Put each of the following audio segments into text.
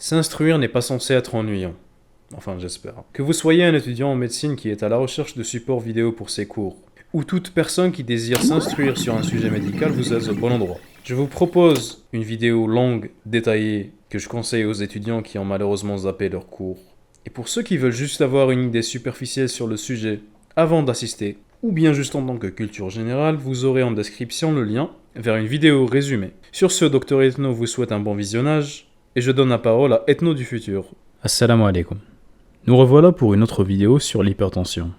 S'instruire n'est pas censé être ennuyant. Enfin, j'espère. Que vous soyez un étudiant en médecine qui est à la recherche de supports vidéo pour ses cours, ou toute personne qui désire s'instruire sur un sujet médical, vous êtes au bon endroit. Je vous propose une vidéo longue, détaillée, que je conseille aux étudiants qui ont malheureusement zappé leurs cours. Et pour ceux qui veulent juste avoir une idée superficielle sur le sujet avant d'assister, ou bien juste en tant que culture générale, vous aurez en description le lien vers une vidéo résumée. Sur ce, Dr Ethno vous souhaite un bon visionnage, et je donne la parole à Ethno du futur. Assalamu alaikum. Nous revoilà pour une autre vidéo sur l'hypertension.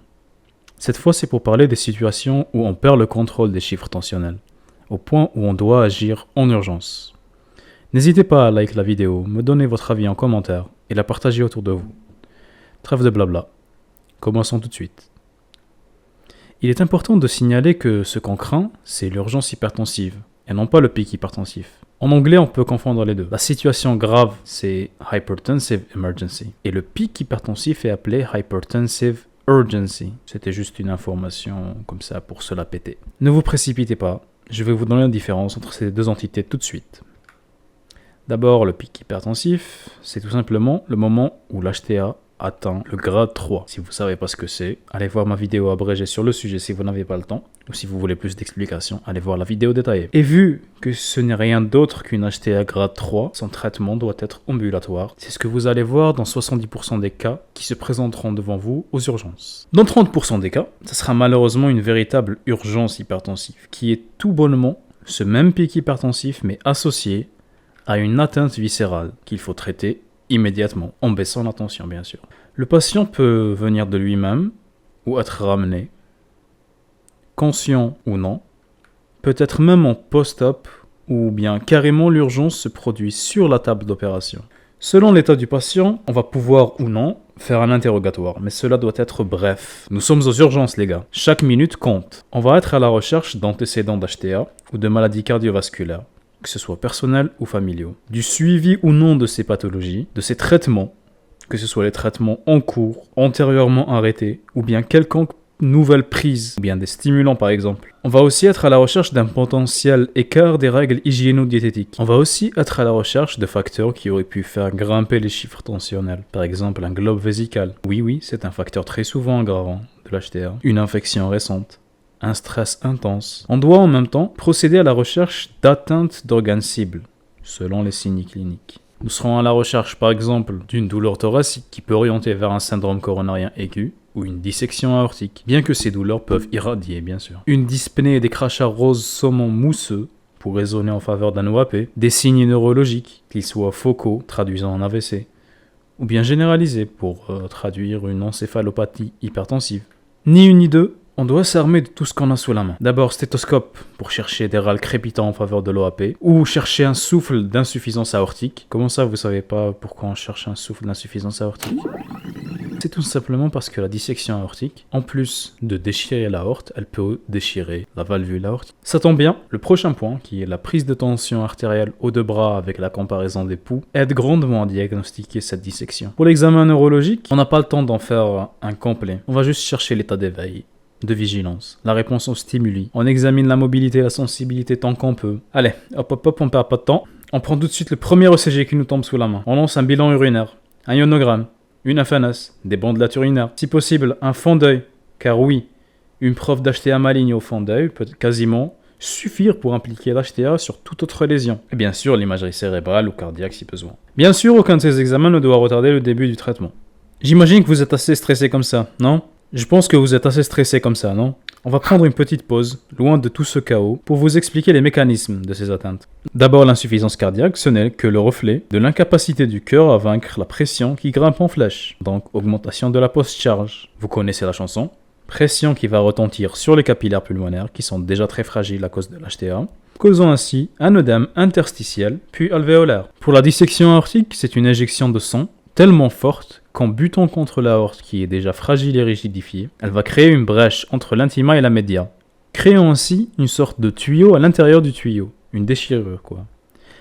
Cette fois, c'est pour parler des situations où on perd le contrôle des chiffres tensionnels, au point où on doit agir en urgence. N'hésitez pas à liker la vidéo, me donner votre avis en commentaire et la partager autour de vous. Trêve de blabla. Commençons tout de suite. Il est important de signaler que ce qu'on craint, c'est l'urgence hypertensive, et non pas le pic hypertensif. En anglais, on peut confondre les deux. La situation grave, c'est hypertensive emergency, et le pic hypertensif est appelé hypertensive urgency. C'était juste une information comme ça pour se la péter. Ne vous précipitez pas, je vais vous donner la différence entre ces deux entités tout de suite. D'abord, le pic hypertensif, c'est tout simplement le moment où l'HTA atteint le grade 3. Si vous ne savez pas ce que c'est, allez voir ma vidéo abrégée sur le sujet si vous n'avez pas le temps, ou si vous voulez plus d'explications, allez voir la vidéo détaillée. Et vu que ce n'est rien d'autre qu'une HTA grade 3, son traitement doit être ambulatoire. C'est ce que vous allez voir dans 70% des cas qui se présenteront devant vous aux urgences. Dans 30% des cas, ce sera malheureusement une véritable urgence hypertensive, qui est tout bonnement ce même pic hypertensif, mais associé à une atteinte viscérale qu'il faut traiter immédiatement, en baissant la tension bien sûr. Le patient peut venir de lui-même ou être ramené, conscient ou non, peut-être même en post-op ou bien carrément l'urgence se produit sur la table d'opération. Selon l'état du patient, on va pouvoir ou non faire un interrogatoire, mais cela doit être bref. Nous sommes aux urgences les gars, chaque minute compte. On va être à la recherche d'antécédents d'HTA ou de maladies cardiovasculaires, que ce soit personnels ou familiaux, du suivi ou non de ces pathologies, de ces traitements, que ce soit les traitements en cours, antérieurement arrêtés, ou bien quelconque nouvelle prise, ou bien des stimulants par exemple. On va aussi être à la recherche d'un potentiel écart des règles hygiéno-diététiques. On va aussi être à la recherche de facteurs qui auraient pu faire grimper les chiffres tensionnels. Par exemple un globe vésical. Oui, c'est un facteur très souvent aggravant de l'HTA. Une infection récente. Un stress intense. On doit en même temps procéder à la recherche d'atteintes d'organes cibles, selon les signes cliniques. Nous serons à la recherche par exemple d'une douleur thoracique qui peut orienter vers un syndrome coronarien aigu ou une dissection aortique, bien que ces douleurs peuvent irradier bien sûr. Une dyspnée et des crachats roses saumon mousseux pour raisonner en faveur d'un OAP, des signes neurologiques, qu'ils soient focaux, traduisant un AVC, ou bien généralisés pour traduire une encéphalopathie hypertensive. Ni une ni deux, on doit s'armer de tout ce qu'on a sous la main. D'abord, stéthoscope pour chercher des râles crépitants en faveur de l'OAP, ou chercher un souffle d'insuffisance aortique. Comment ça, vous savez pas pourquoi on cherche un souffle d'insuffisance aortique ? C'est tout simplement parce que la dissection aortique, en plus de déchirer l'aorte, elle peut déchirer la valvule aortique. Ça tombe bien, le prochain point, qui est la prise de tension artérielle aux deux bras avec la comparaison des pouls, aide grandement à diagnostiquer cette dissection. Pour l'examen neurologique, on n'a pas le temps d'en faire un complet. On va juste chercher l'état d'éveil, de vigilance, la réponse aux stimuli. On examine la mobilité et la sensibilité tant qu'on peut. Allez, hop, on perd pas de temps. On prend tout de suite le premier ECG qui nous tombe sous la main. On lance un bilan urinaire, un ionogramme, une FNS, des bandes urinaires. Si possible, un fond d'œil, car oui, une preuve d'HTA maligne au fond d'œil peut quasiment suffire pour impliquer l'HTA sur toute autre lésion. Et bien sûr, l'imagerie cérébrale ou cardiaque si besoin. Bien sûr, aucun de ces examens ne doit retarder le début du traitement. J'imagine que vous êtes assez stressé comme ça, non ? Je pense que vous êtes assez stressé comme ça, non ? On va prendre une petite pause, loin de tout ce chaos, pour vous expliquer les mécanismes de ces atteintes. D'abord, l'insuffisance cardiaque, ce n'est que le reflet de l'incapacité du cœur à vaincre la pression qui grimpe en flèche, donc augmentation de la post-charge. Vous connaissez la chanson ? Pression qui va retentir sur les capillaires pulmonaires qui sont déjà très fragiles à cause de l'HTA, causant ainsi un œdème interstitiel puis alvéolaire. Pour la dissection aortique, c'est une injection de sang tellement forte qu'en butant contre l'aorte qui est déjà fragile et rigidifiée, elle va créer une brèche entre l'intima et la média, créant ainsi une sorte de tuyau à l'intérieur du tuyau, une déchirure quoi.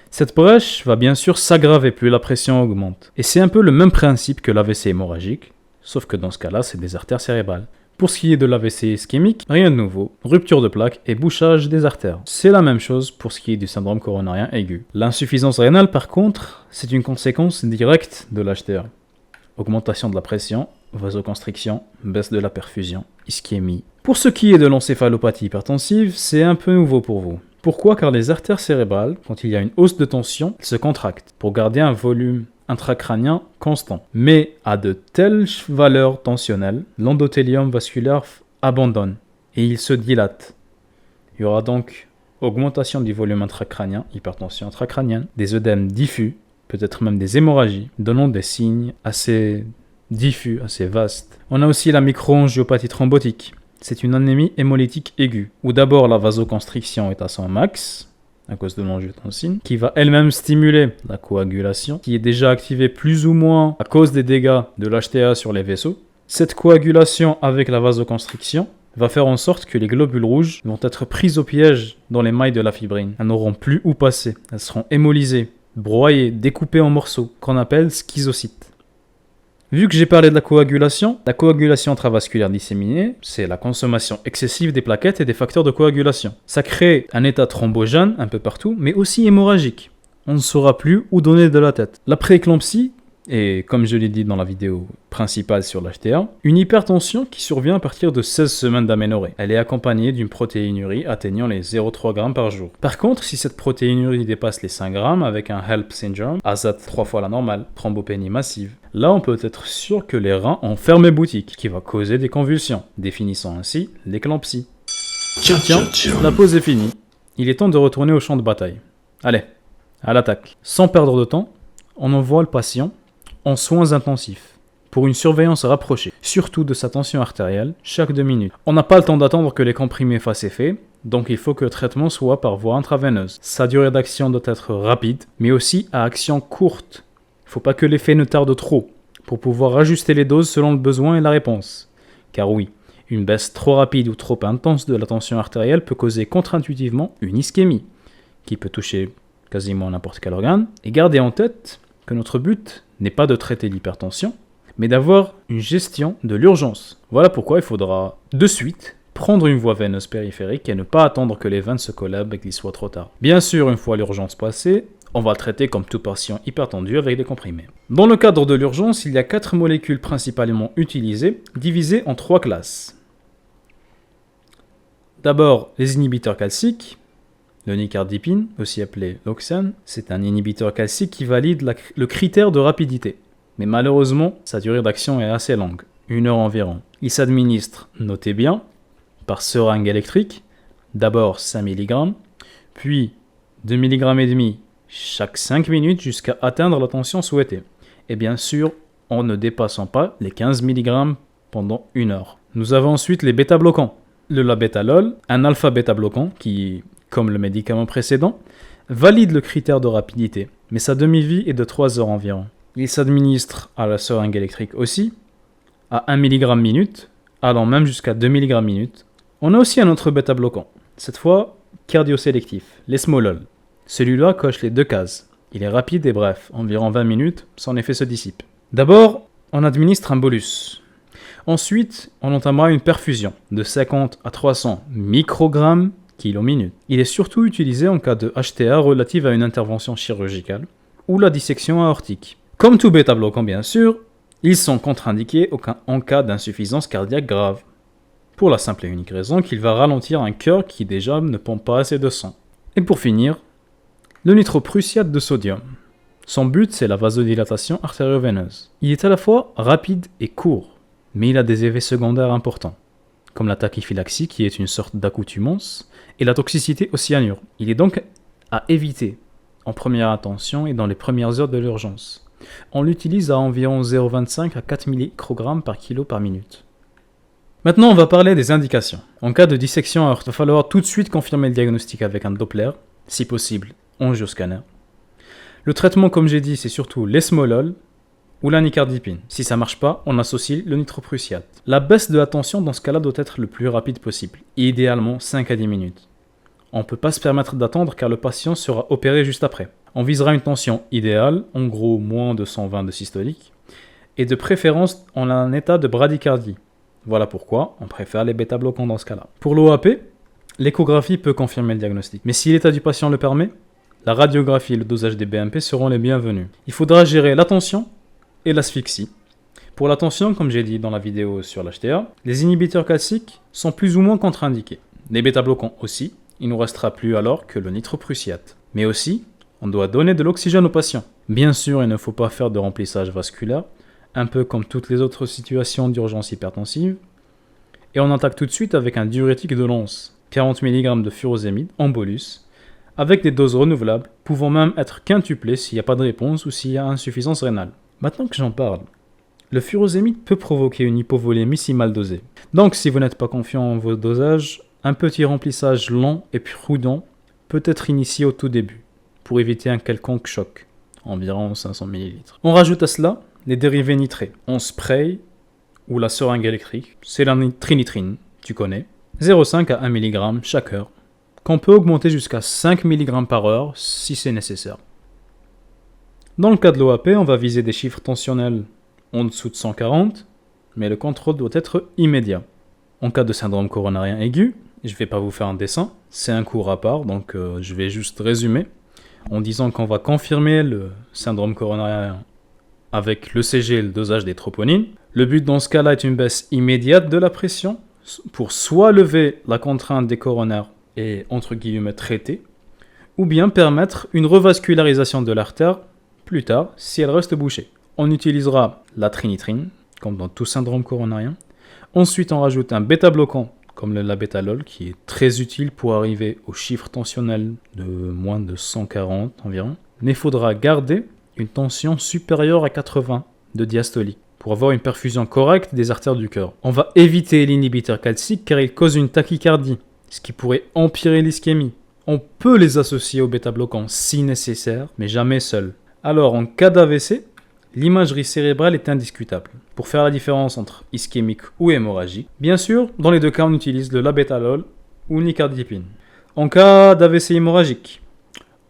Cette brèche va bien sûr s'aggraver plus la pression augmente, et c'est un peu le même principe que l'AVC hémorragique, sauf que dans ce cas-là c'est des artères cérébrales. Pour ce qui est de l'AVC ischémique, rien de nouveau, rupture de plaque et bouchage des artères. C'est la même chose pour ce qui est du syndrome coronarien aigu. L'insuffisance rénale par contre, c'est une conséquence directe de l'HTA. Augmentation de la pression, vasoconstriction, baisse de la perfusion, ischémie. Pour ce qui est de l'encéphalopathie hypertensive, c'est un peu nouveau pour vous. Pourquoi? Car les artères cérébrales, quand il y a une hausse de tension, elles se contractent pour garder un volume intracrânien constant. Mais à de telles valeurs tensionnelles, l'endothélium vasculaire abandonne et il se dilate. Il y aura donc augmentation du volume intracrânien, hypertension intracrânienne, des œdèmes diffus, peut-être même des hémorragies, donnant des signes assez diffus, assez vastes. On a aussi la microangiopathie thrombotique. C'est une anémie hémolytique aiguë, où d'abord la vasoconstriction est à son max, à cause de l'angiotensine, qui va elle-même stimuler la coagulation, qui est déjà activée plus ou moins à cause des dégâts de l'HTA sur les vaisseaux. Cette coagulation avec la vasoconstriction va faire en sorte que les globules rouges vont être pris au piège dans les mailles de la fibrine. Elles n'auront plus où passer. Elles seront hémolysées, broyées, découpées en morceaux, qu'on appelle schizocytes. Vu que j'ai parlé de la coagulation intravasculaire disséminée, c'est la consommation excessive des plaquettes et des facteurs de coagulation. Ça crée un état thrombogène un peu partout, mais aussi hémorragique. On ne saura plus où donner de la tête. La prééclampsie, et comme je l'ai dit dans la vidéo principale sur l'HTA, une hypertension qui survient à partir de 16 semaines d'aménorrhée. Elle est accompagnée d'une protéinurie atteignant les 0,3 g par jour. Par contre, si cette protéinurie dépasse les 5 g avec un HELP syndrome, ASAT 3 fois la normale, thrombopénie massive, là on peut être sûr que les reins ont fermé boutique, qui va causer des convulsions, définissant ainsi l'éclampsie. Tiens, la pause est finie. Il est temps de retourner au champ de bataille. Allez, à l'attaque. Sans perdre de temps, on envoie le patient en soins intensifs pour une surveillance rapprochée, surtout de sa tension artérielle, chaque 2 minutes. On n'a pas le temps d'attendre que les comprimés fassent effet, donc il faut que le traitement soit par voie intraveineuse. Sa durée d'action doit être rapide, mais aussi à action courte. Il ne faut pas que l'effet ne tarde trop, pour pouvoir ajuster les doses selon le besoin et la réponse. Car oui, une baisse trop rapide ou trop intense de la tension artérielle peut causer contre-intuitivement une ischémie, qui peut toucher quasiment n'importe quel organe. Et gardez en tête que notre but n'est pas de traiter l'hypertension, mais d'avoir une gestion de l'urgence. Voilà pourquoi il faudra de suite prendre une voie veineuse périphérique et ne pas attendre que les veines se collabent et qu'il soit trop tard. Bien sûr, une fois l'urgence passée, on va traiter comme tout patient hypertendu avec des comprimés. Dans le cadre de l'urgence, il y a 4 molécules principalement utilisées, divisées en 3 classes. D'abord, les inhibiteurs calciques. Le nicardipine, aussi appelé Loxane, c'est un inhibiteur calcique qui valide le critère de rapidité. Mais malheureusement, sa durée d'action est assez longue, 1 heure environ. Il s'administre, notez bien, par seringue électrique, d'abord 5 mg, puis 2,5 mg chaque 5 minutes jusqu'à atteindre la tension souhaitée. Et bien sûr, en ne dépassant pas les 15 mg pendant 1 heure. Nous avons ensuite les bêta-bloquants. Le labetalol, un alpha-bêta-bloquant qui, comme le médicament précédent, valide le critère de rapidité, mais sa demi-vie est de 3 heures environ. Il s'administre à la seringue électrique aussi, à 1 mg minute, allant même jusqu'à 2 mg minute. On a aussi un autre bêta-bloquant, cette fois cardiosélectif, l'esmolol. Celui-là coche les 2 cases. Il est rapide et bref, environ 20 minutes, son effet se dissipe. D'abord, on administre un bolus. Ensuite, on entamera une perfusion de 50 à 300 microgrammes kilo-minute. Il est surtout utilisé en cas de HTA relative à une intervention chirurgicale ou la dissection aortique. Comme tout bêta-bloquant bien sûr, ils sont contre-indiqués en cas d'insuffisance cardiaque grave, pour la simple et unique raison qu'il va ralentir un cœur qui déjà ne pompe pas assez de sang. Et pour finir, le nitroprussiate de sodium. Son but c'est la vasodilatation artério-veineuse. Il est à la fois rapide et court, mais il a des effets secondaires importants, comme la tachyphylaxie qui est une sorte d'accoutumance, et la toxicité au cyanure. Il est donc à éviter en première intention et dans les premières heures de l'urgence. On l'utilise à environ 0,25 à 4 microgrammes par kilo par minute. Maintenant, on va parler des indications. En cas de dissection aortique, il va falloir tout de suite confirmer le diagnostic avec un Doppler, si possible, angioscanner. Le traitement, comme j'ai dit, c'est surtout l'esmolol ou la nicardipine. Si ça ne marche pas, on associe le nitroprussiate. La baisse de la tension dans ce cas-là doit être le plus rapide possible, idéalement 5 à 10 minutes. On ne peut pas se permettre d'attendre car le patient sera opéré juste après. On visera une tension idéale, en gros moins de 120 de systolique, et de préférence en un état de bradycardie, Voilà pourquoi on préfère les bêta-bloquants dans ce cas-là. Pour l'OAP, l'échographie peut confirmer le diagnostic. Mais si l'état du patient le permet, la radiographie et le dosage des BMP seront les bienvenus. Il faudra gérer la tension et l'asphyxie. Pour la tension, comme j'ai dit dans la vidéo sur l'HTA, les inhibiteurs calciques sont plus ou moins contre-indiqués. Les bêta-bloquants aussi, il ne nous restera plus alors que le nitroprussiate. Mais aussi, on doit donner de l'oxygène aux patients. Bien sûr, il ne faut pas faire de remplissage vasculaire, un peu comme toutes les autres situations d'urgence hypertensive. Et on attaque tout de suite avec un diurétique de lance, 40 mg de furosémide en bolus, avec des doses renouvelables, pouvant même être quintuplées s'il n'y a pas de réponse ou s'il y a insuffisance rénale. Maintenant que j'en parle, le furosémide peut provoquer une hypovolémie si mal dosée. Donc si vous n'êtes pas confiant en vos dosages, un petit remplissage lent et prudent peut être initié au tout début, pour éviter un quelconque choc, environ 500 ml. On rajoute à cela les dérivés nitrés, en spray ou la seringue électrique, c'est la trinitrine, tu connais, 0,5 à 1 mg chaque heure, qu'on peut augmenter jusqu'à 5 mg par heure si c'est nécessaire. Dans le cas de l'OAP, on va viser des chiffres tensionnels en dessous de 140, mais le contrôle doit être immédiat. En cas de syndrome coronarien aigu, je ne vais pas vous faire un dessin, c'est un cours à part, donc je vais juste résumer en disant qu'on va confirmer le syndrome coronarien avec l'ECG et le dosage des troponines. Le but dans ce cas-là est une baisse immédiate de la pression pour soit lever la contrainte des coronaires et entre guillemets traiter, ou bien permettre une revascularisation de l'artère plus tard si elle reste bouchée. On utilisera la trinitrine, comme dans tout syndrome coronarien. Ensuite, on rajoute un bêta-bloquant, comme le labétalol, qui est très utile pour arriver au chiffre tensionnel de moins de 140 environ. Mais il faudra garder une tension supérieure à 80 de diastolique pour avoir une perfusion correcte des artères du cœur. On va éviter l'inhibiteur calcique car il cause une tachycardie, ce qui pourrait empirer l'ischémie. On peut les associer au bêta-bloquant si nécessaire, mais jamais seul. Alors en cas d'AVC, l'imagerie cérébrale est indiscutable pour faire la différence entre ischémique ou hémorragique. Bien sûr, dans les deux cas, on utilise le labétalol ou nicardipine. En cas d'AVC hémorragique,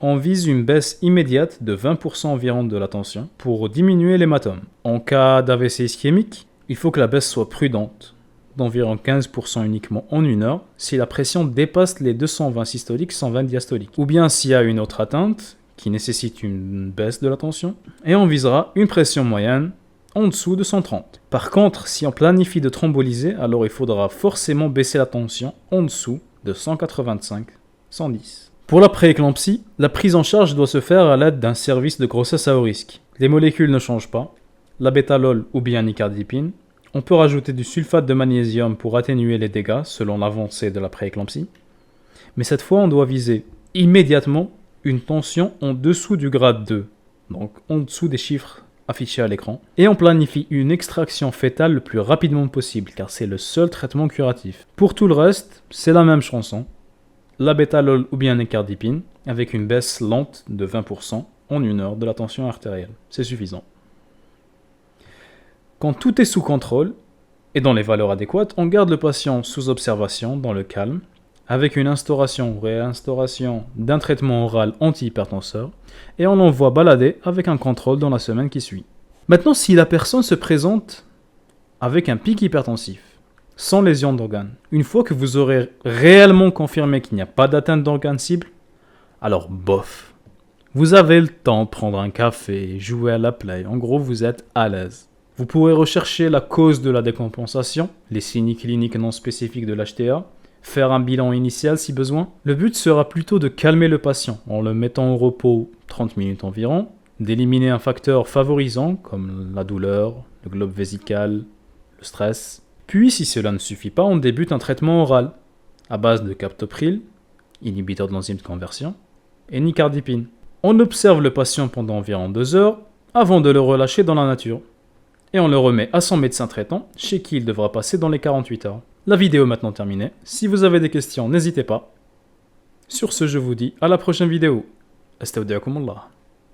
on vise une baisse immédiate de 20% environ de la tension pour diminuer l'hématome. En cas d'AVC ischémique, il faut que la baisse soit prudente, d'environ 15% uniquement en 1 heure, si la pression dépasse les 220 systoliques, 120 diastoliques. Ou bien s'il y a une autre atteinte qui nécessite une baisse de la tension, et on visera une pression moyenne en dessous de 130. Par contre, si on planifie de thromboliser, alors il faudra forcément baisser la tension en dessous de 185, 110. Pour la prééclampsie, la prise en charge doit se faire à l'aide d'un service de grossesse à haut risque. Les molécules ne changent pas, labétalol ou bien nicardipine. On peut rajouter du sulfate de magnésium pour atténuer les dégâts selon l'avancée de la prééclampsie. Mais cette fois, on doit viser immédiatement une tension en dessous du grade 2, donc en dessous des chiffres affichés à l'écran. Et on planifie une extraction fœtale le plus rapidement possible, car c'est le seul traitement curatif. Pour tout le reste, c'est la même chanson. Labétalol ou bien nicardipine, avec une baisse lente de 20% en 1 heure de la tension artérielle. C'est suffisant. Quand tout est sous contrôle et dans les valeurs adéquates, on garde le patient sous observation dans le calme, avec une instauration ou réinstauration d'un traitement oral antihypertenseur, et on l'envoie balader avec un contrôle dans la semaine qui suit. Maintenant, si la personne se présente avec un pic hypertensif, sans lésion d'organes, une fois que vous aurez réellement confirmé qu'il n'y a pas d'atteinte d'organes cible, alors bof. Vous avez le temps de prendre un café, jouer à la play, en gros vous êtes à l'aise. Vous pourrez rechercher la cause de la décompensation, les signes cliniques non spécifiques de l'HTA, faire un bilan initial si besoin. Le but sera plutôt de calmer le patient en le mettant au repos 30 minutes environ, d'éliminer un facteur favorisant comme la douleur, le globe vésical, le stress. Puis, si cela ne suffit pas, on débute un traitement oral à base de captopril, inhibiteur de l'enzyme de conversion, et nicardipine. On observe le patient pendant environ 2 heures avant de le relâcher dans la nature. Et on le remet à son médecin traitant, chez qui il devra passer dans les 48 heures. La vidéo est maintenant terminée. Si vous avez des questions, n'hésitez pas. Sur ce, je vous dis à la prochaine vidéo. Astaudiakumullah.